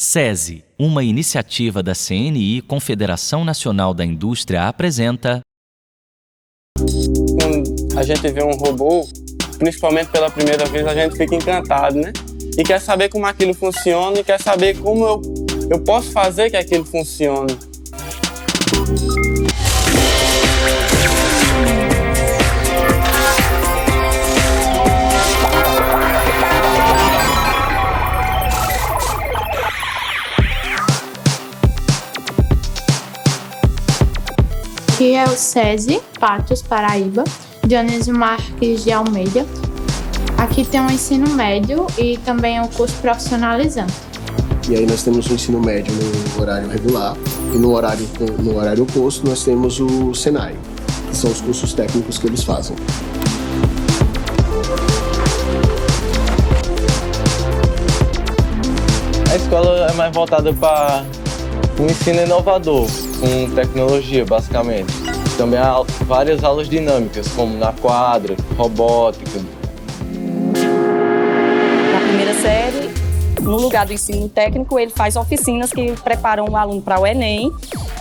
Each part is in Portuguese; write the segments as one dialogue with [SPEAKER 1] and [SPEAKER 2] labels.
[SPEAKER 1] SESI, uma iniciativa da CNI, Confederação Nacional da Indústria, apresenta...
[SPEAKER 2] Quando a gente vê um robô, principalmente pela primeira vez, a gente fica encantado, né? E quer saber como aquilo funciona e quer saber como eu posso fazer que aquilo funcione.
[SPEAKER 3] Aqui é o SESI, Patos, Paraíba, Dionísio Marques de Almeida. Aqui tem o ensino médio e também o curso profissionalizante.
[SPEAKER 4] E aí nós temos o ensino médio no horário regular e no horário oposto nós temos o Senai, que são os cursos técnicos que eles fazem.
[SPEAKER 2] A escola é mais voltada para o ensino inovador, com tecnologia, basicamente. Também há várias aulas dinâmicas, como na quadra, robótica.
[SPEAKER 5] Na primeira série, no lugar do ensino técnico, ele faz oficinas que preparam o aluno para o Enem.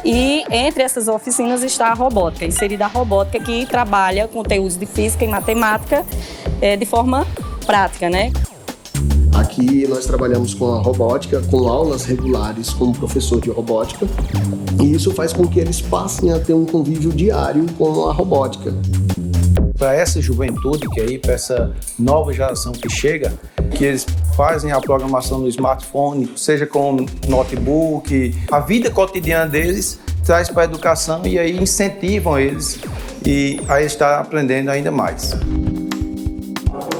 [SPEAKER 5] E entre essas oficinas está a robótica, inserida a robótica que trabalha conteúdos de física e matemática de forma prática, né?
[SPEAKER 4] Aqui nós trabalhamos com a robótica, com aulas regulares com o professor de robótica, e isso faz com que eles passem a ter um convívio diário com a robótica.
[SPEAKER 6] Para essa juventude que aí, para essa nova geração que chega, que eles fazem a programação no smartphone, seja com notebook, a vida cotidiana deles traz para a educação e aí incentivam eles e a estar aprendendo ainda mais.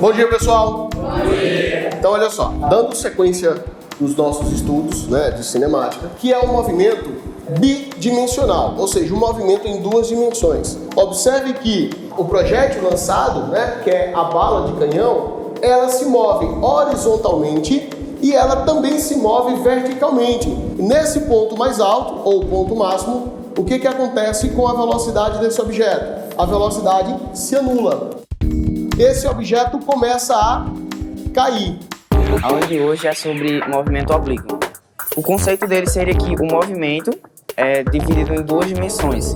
[SPEAKER 4] Bom dia, pessoal! Bom dia! Então, olha só, dando sequência nos nossos estudos, né, de cinemática, que é um movimento bidimensional, ou seja, um movimento em duas dimensões. Observe que o projétil lançado, né, que é a bala de canhão, ela se move horizontalmente e ela também se move verticalmente. Nesse ponto mais alto, ou ponto máximo, o que acontece com a velocidade desse objeto? A velocidade se anula. Esse objeto começa a cair.
[SPEAKER 7] A aula de hoje é sobre movimento oblíquo. O conceito dele seria que o movimento é dividido em duas dimensões.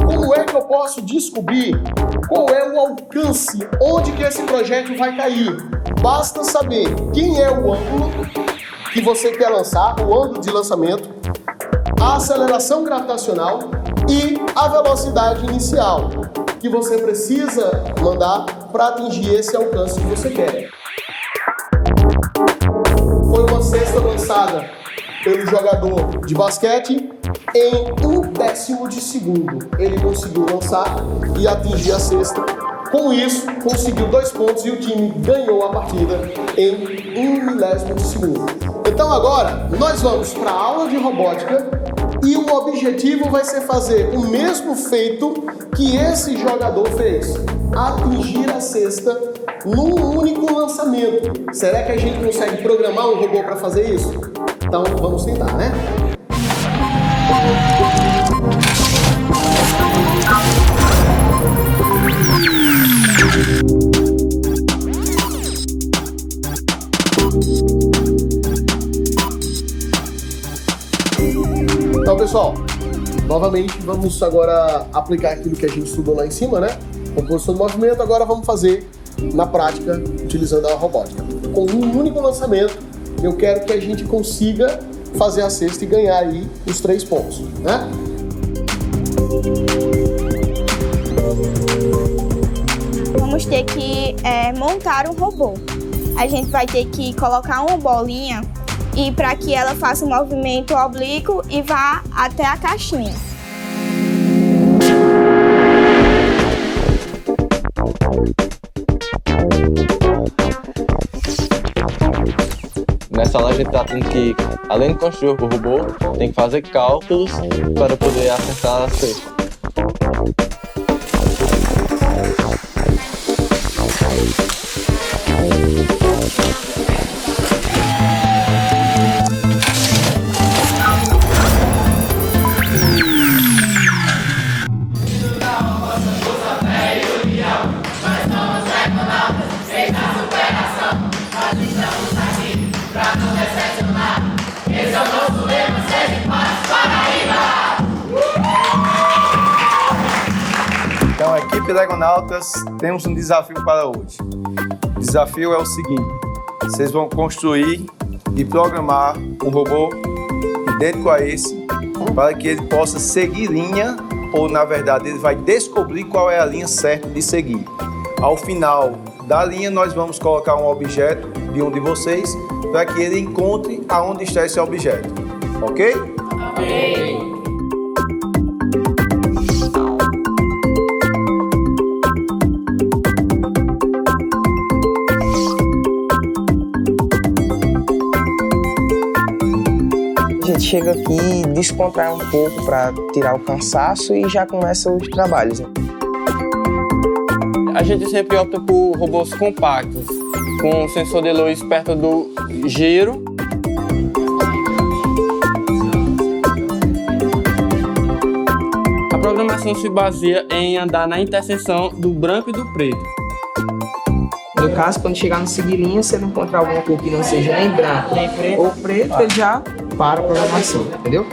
[SPEAKER 4] Como é que eu posso descobrir qual é o alcance, onde que esse projétil vai cair? Basta saber quem é o ângulo que você quer lançar, o ângulo de lançamento, a aceleração gravitacional e a velocidade inicial que você precisa mandar para atingir esse alcance que você quer. Foi uma cesta lançada pelo jogador de basquete em 1/10 de segundo. Ele conseguiu lançar e atingir a cesta. Com isso, conseguiu 2 pontos e o time ganhou a partida em 1/1000 de segundo. Então agora, nós vamos para a aula de robótica e o objetivo vai ser fazer o mesmo feito que esse jogador fez. Atingir a cesta num único lançamento. Será que a gente consegue programar um robô para fazer isso? Então vamos tentar, né? Então, pessoal, novamente vamos agora aplicar aquilo que a gente estudou lá em cima, né? Composição do movimento, agora vamos fazer na prática, utilizando a robótica. Com um único lançamento, eu quero que a gente consiga fazer a cesta e ganhar aí os 3 pontos, né?
[SPEAKER 8] Vamos ter que montar um robô. A gente vai ter que colocar uma bolinha e para que ela faça um movimento oblíquo e vá até a caixinha.
[SPEAKER 2] Nessa aula a gente está tendo que, além de construir o robô, tem que fazer cálculos para poder acertar a cesta.
[SPEAKER 9] Pra não decepcionar,
[SPEAKER 6] Dragonautas, temos um desafio para hoje. O desafio é o seguinte: vocês vão construir e programar um robô idêntico a esse para que ele possa seguir linha, ou na verdade ele vai descobrir qual é a linha certa de seguir. Ao final da linha nós vamos colocar um objeto de um de vocês para que ele encontre aonde está esse objeto. Ok?
[SPEAKER 9] Ok.
[SPEAKER 7] A gente chega aqui, descontrai um pouco para tirar o cansaço e já começa os trabalhos.
[SPEAKER 2] A gente sempre opta por robôs compactos, com sensor de luz perto do giro. A programação se baseia em andar na interseção do branco e do preto.
[SPEAKER 7] No caso, quando chegar no seguir linha, se ele encontrar alguma cor que não seja nem branco ou preto, ele já para a programação, entendeu?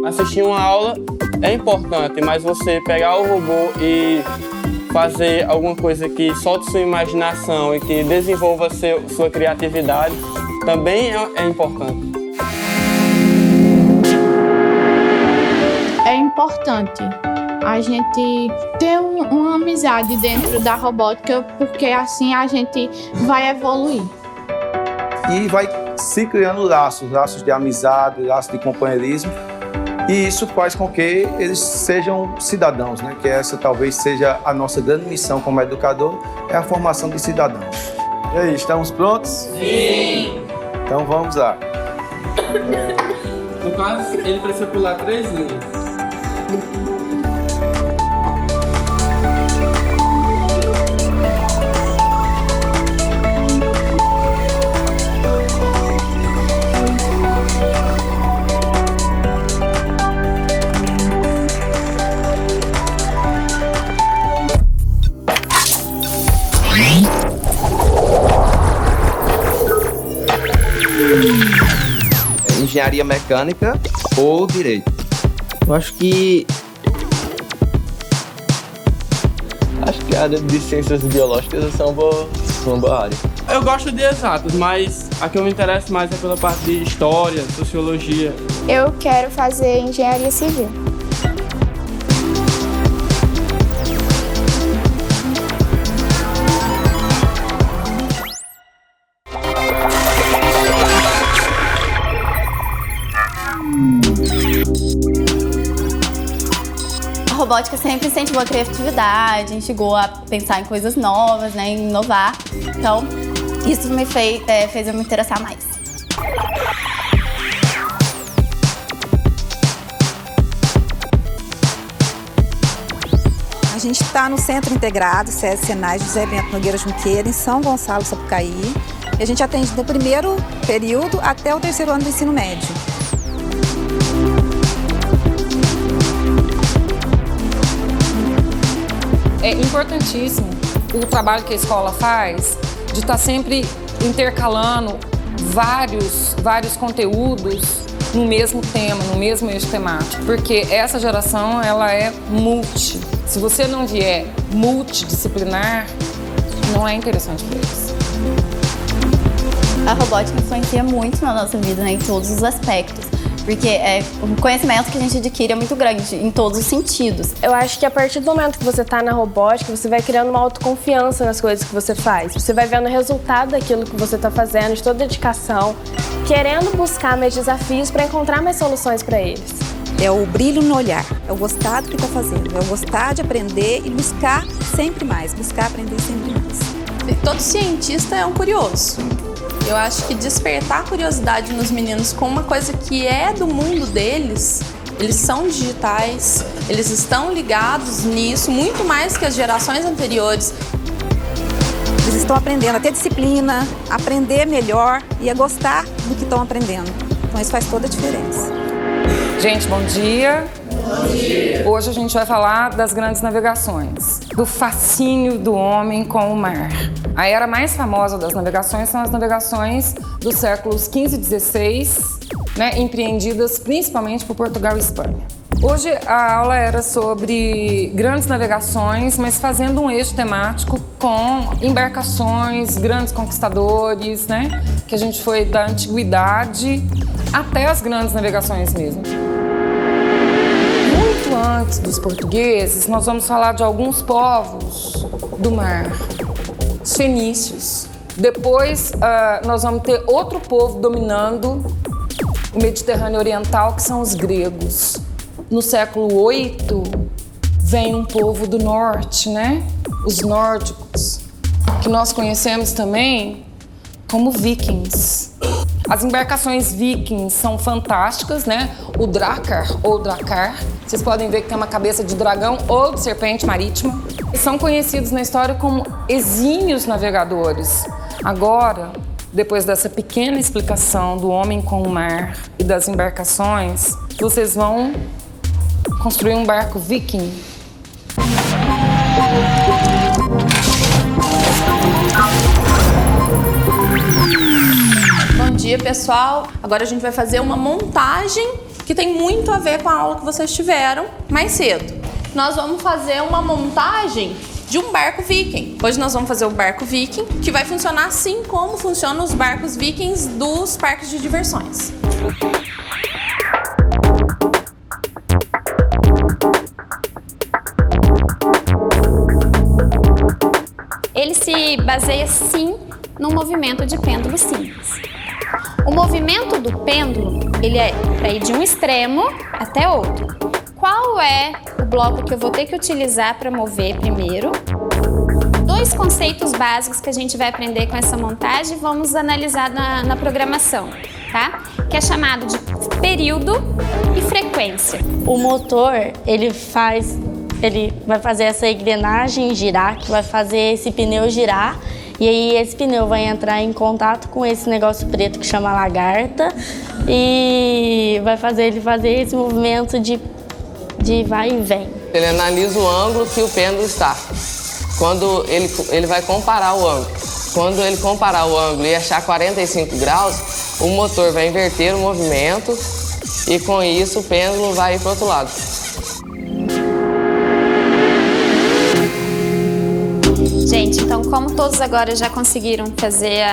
[SPEAKER 2] Assistir uma aula é importante, mas você pegar o robô e fazer alguma coisa que solte sua imaginação e que desenvolva sua criatividade também é importante.
[SPEAKER 3] É importante a gente ter uma amizade dentro da robótica, porque assim a gente vai evoluir.
[SPEAKER 6] E vai se criando laços de amizade, laços de companheirismo, e isso faz com que eles sejam cidadãos, né? Que essa talvez seja a nossa grande missão como educador, é a formação de cidadãos. E aí, estamos prontos?
[SPEAKER 9] Sim!
[SPEAKER 6] Então vamos lá.
[SPEAKER 2] No caso, ele precisa pular 3 linhas.
[SPEAKER 10] Engenharia mecânica ou direito?
[SPEAKER 7] Eu acho que
[SPEAKER 2] a área de ciências biológicas é uma boa área. Eu gosto de exatos, mas a que eu me interesso mais é pela parte de história, sociologia.
[SPEAKER 8] Eu quero fazer engenharia civil.
[SPEAKER 11] A robótica sempre incentivou a criatividade, instigou a pensar em coisas novas, né, em inovar. Então, isso me fez eu me interessar mais.
[SPEAKER 12] A gente está no Centro Integrado, SESI Senai José Bento Nogueira Junqueira, em São Gonçalo, Sapucaí. E a gente atende do primeiro período até o 3º ano do ensino médio.
[SPEAKER 13] É importantíssimo o trabalho que a escola faz de estar sempre intercalando vários conteúdos no mesmo tema, no mesmo eixo temático, porque essa geração ela é multi. Se você não vier multidisciplinar, não é interessante para eles.
[SPEAKER 11] A robótica influencia muito na nossa vida, né, em todos os aspectos. Porque o conhecimento que a gente adquire é muito grande, em todos os sentidos.
[SPEAKER 14] Eu acho que a partir do momento que você está na robótica, você vai criando uma autoconfiança nas coisas que você faz. Você vai vendo o resultado daquilo que você está fazendo, de toda a dedicação, querendo buscar mais desafios para encontrar mais soluções para eles.
[SPEAKER 12] É o brilho no olhar, é o gostar do que está fazendo, é o gostar de aprender e buscar sempre mais, buscar aprender sempre mais.
[SPEAKER 15] Todo cientista é um curioso. Eu acho que despertar a curiosidade nos meninos com uma coisa que é do mundo deles, eles são digitais, eles estão ligados nisso, muito mais que as gerações anteriores.
[SPEAKER 12] Eles estão aprendendo a ter disciplina, a aprender melhor e a gostar do que estão aprendendo. Então isso faz toda a diferença.
[SPEAKER 13] Gente, bom dia. Bom dia. Hoje a gente vai falar das grandes navegações, do fascínio do homem com o mar. A era mais famosa das navegações são as navegações dos séculos XV e XVI, né, empreendidas principalmente por Portugal e Espanha. Hoje a aula era sobre grandes navegações, mas fazendo um eixo temático com embarcações, grandes conquistadores, né? Que a gente foi da antiguidade até as grandes navegações mesmo. Muito antes dos portugueses, nós vamos falar de alguns povos do mar, os fenícios. Depois nós vamos ter outro povo dominando o Mediterrâneo Oriental, que são os gregos. No século VIII, vem um povo do norte, né? Os nórdicos, que nós conhecemos também como vikings. As embarcações vikings são fantásticas, né? O Drakkar ou Drakkar, vocês podem ver que tem uma cabeça de dragão ou de serpente marítima. E são conhecidos na história como exímios navegadores. Agora, depois dessa pequena explicação do homem com o mar e das embarcações, vocês vão construir um barco viking.
[SPEAKER 15] Bom dia, pessoal. Agora a gente vai fazer uma montagem que tem muito a ver com a aula que vocês tiveram mais cedo. Nós vamos fazer uma montagem de um barco viking. Hoje nós vamos fazer o barco viking, que vai funcionar assim como funcionam os barcos vikings dos parques de diversões.
[SPEAKER 16] Ele se baseia, sim, num movimento de pêndulo simples. O movimento do pêndulo, ele é para ir de um extremo até outro. Qual é o bloco que eu vou ter que utilizar para mover primeiro? Dois conceitos básicos que a gente vai aprender com essa montagem e vamos analisar na programação, tá? Que é chamado de período e frequência.
[SPEAKER 17] O motor, ele vai fazer essa engrenagem girar, que vai fazer esse pneu girar. E aí esse pneu vai entrar em contato com esse negócio preto que chama lagarta e vai fazer ele fazer esse movimento de vai e vem.
[SPEAKER 18] Ele analisa o ângulo que o pêndulo está. Quando ele vai comparar o ângulo. Quando ele comparar o ângulo e achar 45 graus, o motor vai inverter o movimento e com isso o pêndulo vai ir para o outro lado.
[SPEAKER 16] Gente, então como todos agora já conseguiram fazer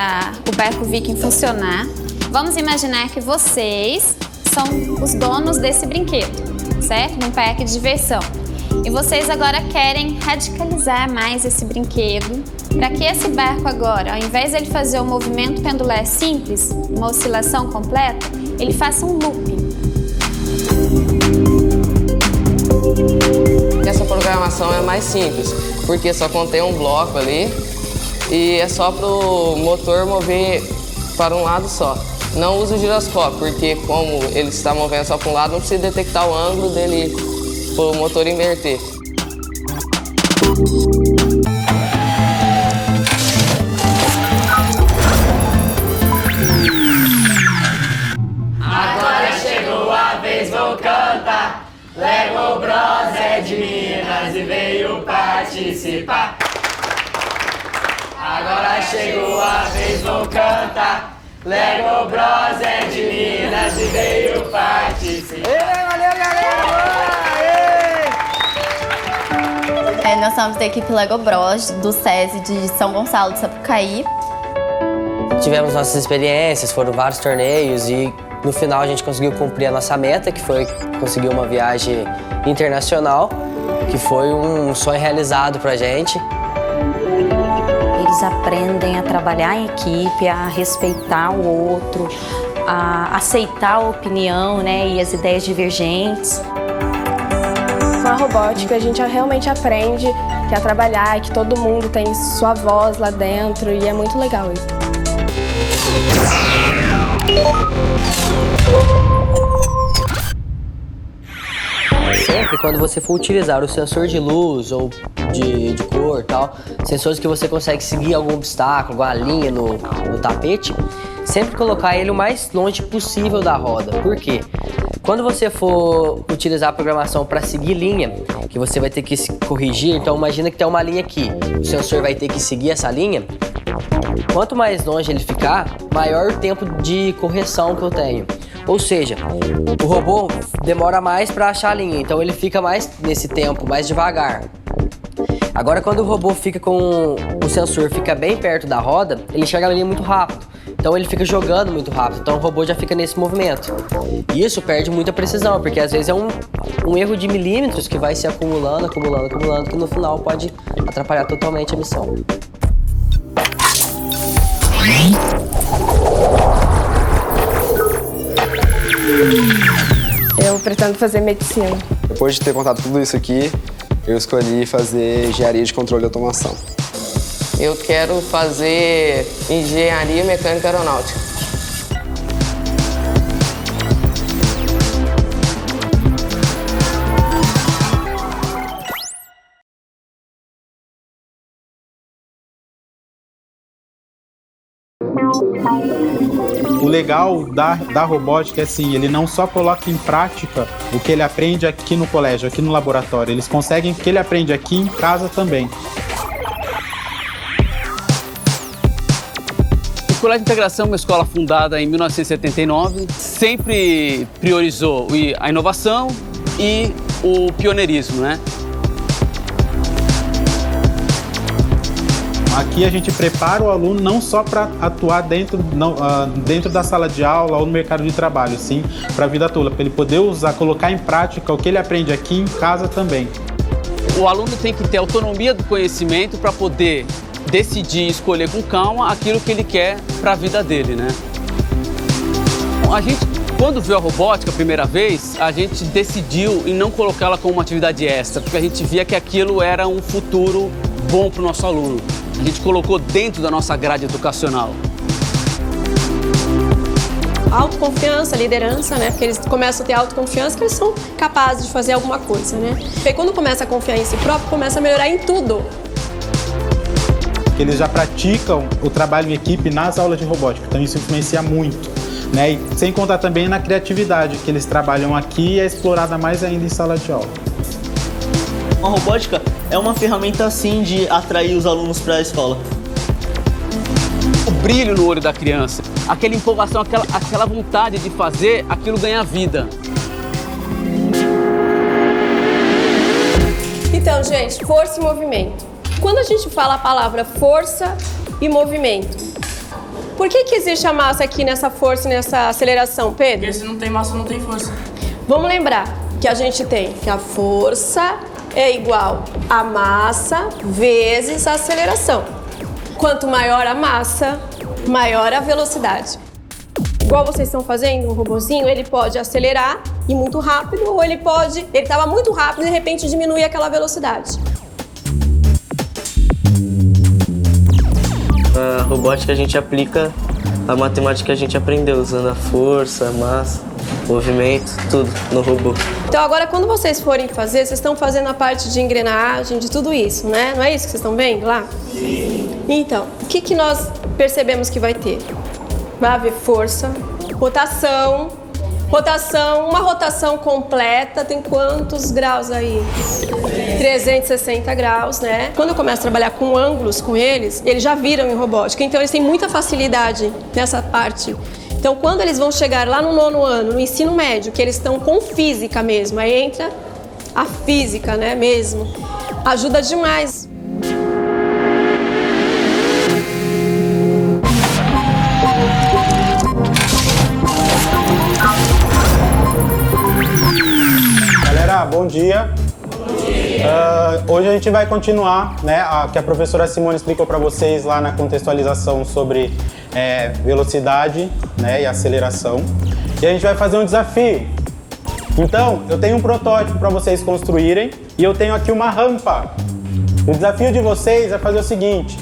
[SPEAKER 16] o barco viking funcionar, vamos imaginar que vocês são os donos desse brinquedo, certo? Num parque de diversão. E vocês agora querem radicalizar mais esse brinquedo para que esse barco agora, ao invés de ele fazer um movimento pendular simples, uma oscilação completa, ele faça um looping.
[SPEAKER 18] Essa programação é mais simples, porque só contém um bloco ali e é só para o motor mover para um lado só. Não usa o giroscópio, porque como ele está movendo só para um lado, não precisa detectar o ângulo dele para o motor inverter.
[SPEAKER 9] Agora chegou a vez, vou cantar. Lego Bros é de Minas e veio participar. Agora chegou a vez, vou cantar. Lego Bros é de Minas e veio participar.
[SPEAKER 11] Valeu, galera! Nós somos da equipe Lego Bros do SESI de São Gonçalo do Sapucaí.
[SPEAKER 19] Tivemos nossas experiências, foram vários torneios e no final a gente conseguiu cumprir a nossa meta, que foi conseguir uma viagem internacional, que foi um sonho realizado pra gente.
[SPEAKER 20] Eles aprendem a trabalhar em equipe, a respeitar o outro, a aceitar a opinião, né, e as ideias divergentes.
[SPEAKER 14] Com a robótica, a gente realmente aprende que a trabalhar, que todo mundo tem sua voz lá dentro e é muito legal isso.
[SPEAKER 19] Sempre quando você for utilizar o sensor de luz ou de cor e tal, sensores que você consegue seguir algum obstáculo, alguma linha no tapete, sempre colocar ele o mais longe possível da roda. Por quê? Quando você for utilizar a programação para seguir linha, que você vai ter que corrigir, então imagina que tem uma linha aqui, o sensor vai ter que seguir essa linha. Quanto mais longe ele ficar, maior o tempo de correção que eu tenho. Ou seja, o robô demora mais para achar a linha, então ele fica mais nesse tempo, mais devagar. Agora, quando o robô fica com o sensor fica bem perto da roda, ele enxerga a linha muito rápido. Então ele fica jogando muito rápido, então o robô já fica nesse movimento. E isso perde muita precisão, porque às vezes é um erro de milímetros que vai se acumulando, que no final pode atrapalhar totalmente a missão.
[SPEAKER 14] Eu pretendo fazer medicina.
[SPEAKER 21] Depois de ter contado tudo isso aqui, eu escolhi fazer engenharia de controle e automação.
[SPEAKER 18] Eu quero fazer engenharia mecânica aeronáutica.
[SPEAKER 22] O legal da robótica é assim, ele não só coloca em prática o que ele aprende aqui no colégio, aqui no laboratório, eles conseguem o que ele aprende aqui em casa também.
[SPEAKER 23] O Colégio de Integração é uma escola fundada em 1979, sempre priorizou a inovação e o pioneirismo, né?
[SPEAKER 22] Aqui a gente prepara o aluno não só para atuar dentro da sala de aula ou no mercado de trabalho, sim para a vida toda, para ele poder usar, colocar em prática o que ele aprende aqui em casa também.
[SPEAKER 23] O aluno tem que ter autonomia do conhecimento para poder decidir e escolher com calma aquilo que ele quer para a vida dele, né? A gente, quando viu a robótica a primeira vez, a gente decidiu em não colocá-la como uma atividade extra, porque a gente via que aquilo era um futuro bom para o nosso aluno. A gente colocou dentro da nossa grade educacional.
[SPEAKER 24] Autoconfiança, liderança, né? Porque eles começam a ter autoconfiança que eles são capazes de fazer alguma coisa, né? E quando começa a confiar em si próprio, começa a melhorar em tudo.
[SPEAKER 22] Eles já praticam o trabalho em equipe nas aulas de robótica, então isso influencia muito, né? E sem contar também na criatividade, que eles trabalham aqui e é explorada mais ainda em sala de aula.
[SPEAKER 25] A robótica é uma ferramenta, assim, de atrair os alunos para a escola.
[SPEAKER 23] O brilho no olho da criança, aquela empolgação, aquela vontade de fazer aquilo ganhar vida.
[SPEAKER 24] Então, gente, força e movimento. Quando a gente fala a palavra força e movimento, por que existe a massa aqui nessa força e nessa aceleração, Pedro?
[SPEAKER 15] Porque se não tem massa, não tem força.
[SPEAKER 24] Vamos lembrar que a gente tem que a força é igual a massa vezes a aceleração. Quanto maior a massa, maior a velocidade. Igual vocês estão fazendo, um robozinho, ele pode acelerar e muito rápido, ou ele estava muito rápido e de repente diminui aquela velocidade.
[SPEAKER 25] A robótica a gente aplica a matemática que a gente aprendeu, usando a força, a massa, movimento, tudo no robô.
[SPEAKER 24] Então agora quando vocês forem fazer, vocês estão fazendo a parte de engrenagem, de tudo isso, né? Não é isso que vocês estão vendo lá? Sim. Então, o que nós percebemos que vai ter? Vai haver força, rotação. Uma rotação completa tem quantos graus aí? 360 graus, né? Quando eu começo a trabalhar com ângulos com eles já viram em robótica, então eles têm muita facilidade nessa parte. Então quando eles vão chegar lá no 9º ano, no ensino médio, que eles estão com física mesmo, aí entra a física, né, mesmo, ajuda demais.
[SPEAKER 22] Bom dia. Hoje a gente vai continuar, né, que a professora Simone explicou para vocês lá na contextualização sobre velocidade, né, e aceleração. E a gente vai fazer um desafio. Então, eu tenho um protótipo para vocês construírem e eu tenho aqui uma rampa. O desafio de vocês é fazer o seguinte: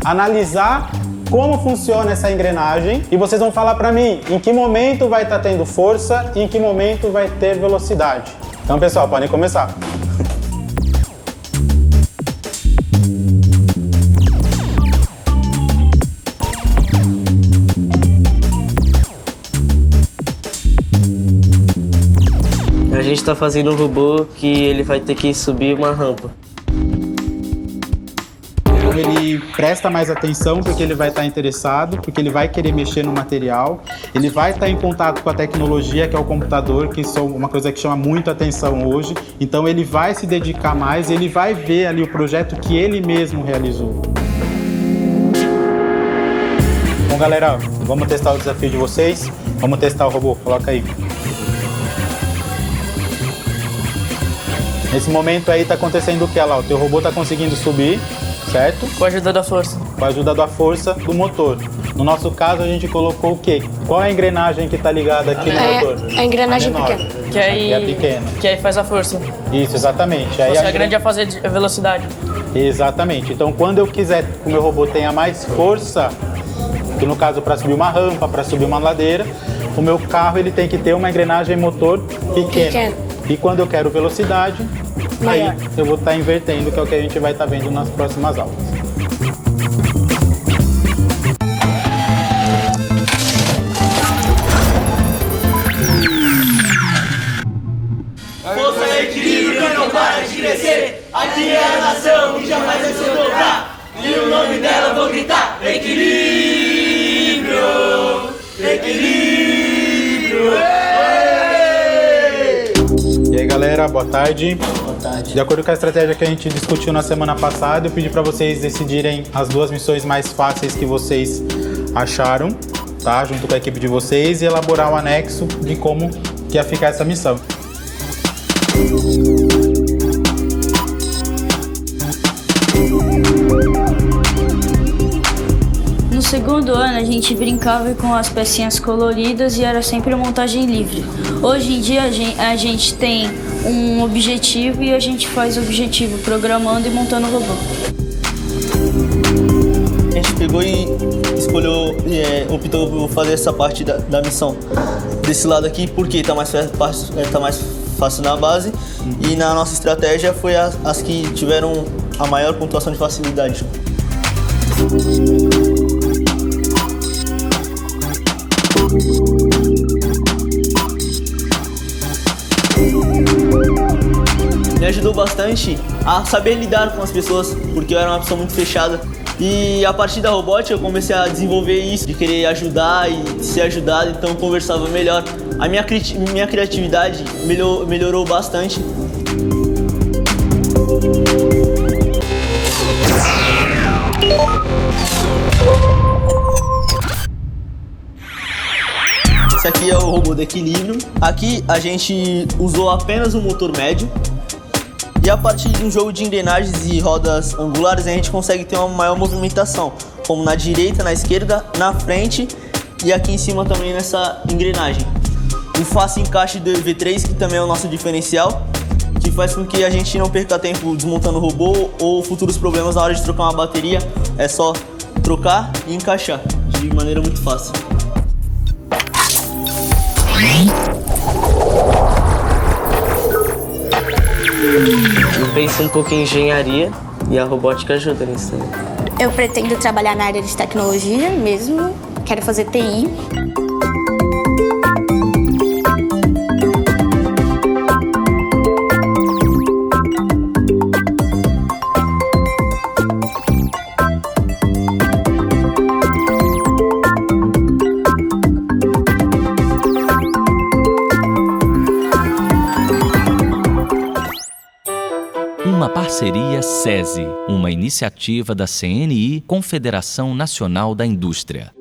[SPEAKER 22] analisar como funciona essa engrenagem e vocês vão falar para mim em que momento vai estar tendo força e em que momento vai ter velocidade. Então, pessoal, podem começar.
[SPEAKER 25] A gente está fazendo um robô que ele vai ter que subir uma rampa.
[SPEAKER 22] Então ele presta mais atenção porque ele vai estar interessado, porque ele vai querer mexer no material, ele vai estar em contato com a tecnologia, que é o computador, que é uma coisa que chama muito atenção hoje. Então ele vai se dedicar mais, ele vai ver ali o projeto que ele mesmo realizou. Bom, galera, vamos testar o desafio de vocês. Vamos testar o robô, coloca aí. Nesse momento aí tá acontecendo o que, lá? O teu robô tá conseguindo subir, certo?
[SPEAKER 1] Com a ajuda da força.
[SPEAKER 22] Com a ajuda da força do motor. No nosso caso, a gente colocou o quê? Qual é a engrenagem que tá ligada aqui no motor?
[SPEAKER 14] A engrenagem pequena.
[SPEAKER 1] Que aí,
[SPEAKER 22] é pequena.
[SPEAKER 1] Que aí faz a força.
[SPEAKER 22] Isso, exatamente.
[SPEAKER 1] Aí a grande é fazer a velocidade.
[SPEAKER 22] Exatamente. Então, quando eu quiser que o meu robô tenha mais força, que no caso para subir uma rampa, para subir uma ladeira, o meu carro ele tem que ter uma engrenagem motor pequena. E quando eu quero velocidade, aí eu vou estar invertendo, que é o que a gente vai estar vendo nas próximas aulas.
[SPEAKER 9] Força e equilíbrio que não para de crescer. Aqui é a nação que jamais vai se dobrar. E o nome dela vou gritar: equilíbrio! Equilíbrio!
[SPEAKER 22] E aí, galera, boa tarde. Boa tarde. De acordo com a estratégia que a gente discutiu na semana passada, eu pedi para vocês decidirem as 2 missões mais fáceis que vocês acharam, tá? Junto com a equipe de vocês, e elaborar um anexo de como que ia ficar essa missão.
[SPEAKER 3] No segundo ano, a gente brincava com as pecinhas coloridas e era sempre montagem livre. Hoje em dia, a gente tem um objetivo e a gente faz o objetivo programando e montando o robô.
[SPEAKER 1] A gente pegou e escolheu, optou por fazer essa parte da missão desse lado aqui, porque tá mais fácil na base, e na nossa estratégia foi as que tiveram a maior pontuação de facilidade. Me ajudou bastante a saber lidar com as pessoas, porque eu era uma pessoa muito fechada. E a partir da robótica eu comecei a desenvolver isso, de querer ajudar e ser ajudado, então eu conversava melhor. A minha criatividade melhorou bastante. Esse aqui é o robô de equilíbrio. Aqui a gente usou apenas um motor médio. E a partir de um jogo de engrenagens e rodas angulares, a gente consegue ter uma maior movimentação, como na direita, na esquerda, na frente e aqui em cima também nessa engrenagem. O fácil encaixe do EV3, que também é o nosso diferencial, que faz com que a gente não perca tempo desmontando o robô ou futuros problemas na hora de trocar uma bateria. É só trocar e encaixar de maneira muito fácil.
[SPEAKER 25] Eu penso um pouco em engenharia e a robótica ajuda nisso também.
[SPEAKER 4] Eu pretendo trabalhar na área de tecnologia mesmo, quero fazer TI.
[SPEAKER 5] Uma parceria SESI, uma iniciativa da CNI, Confederação Nacional da Indústria.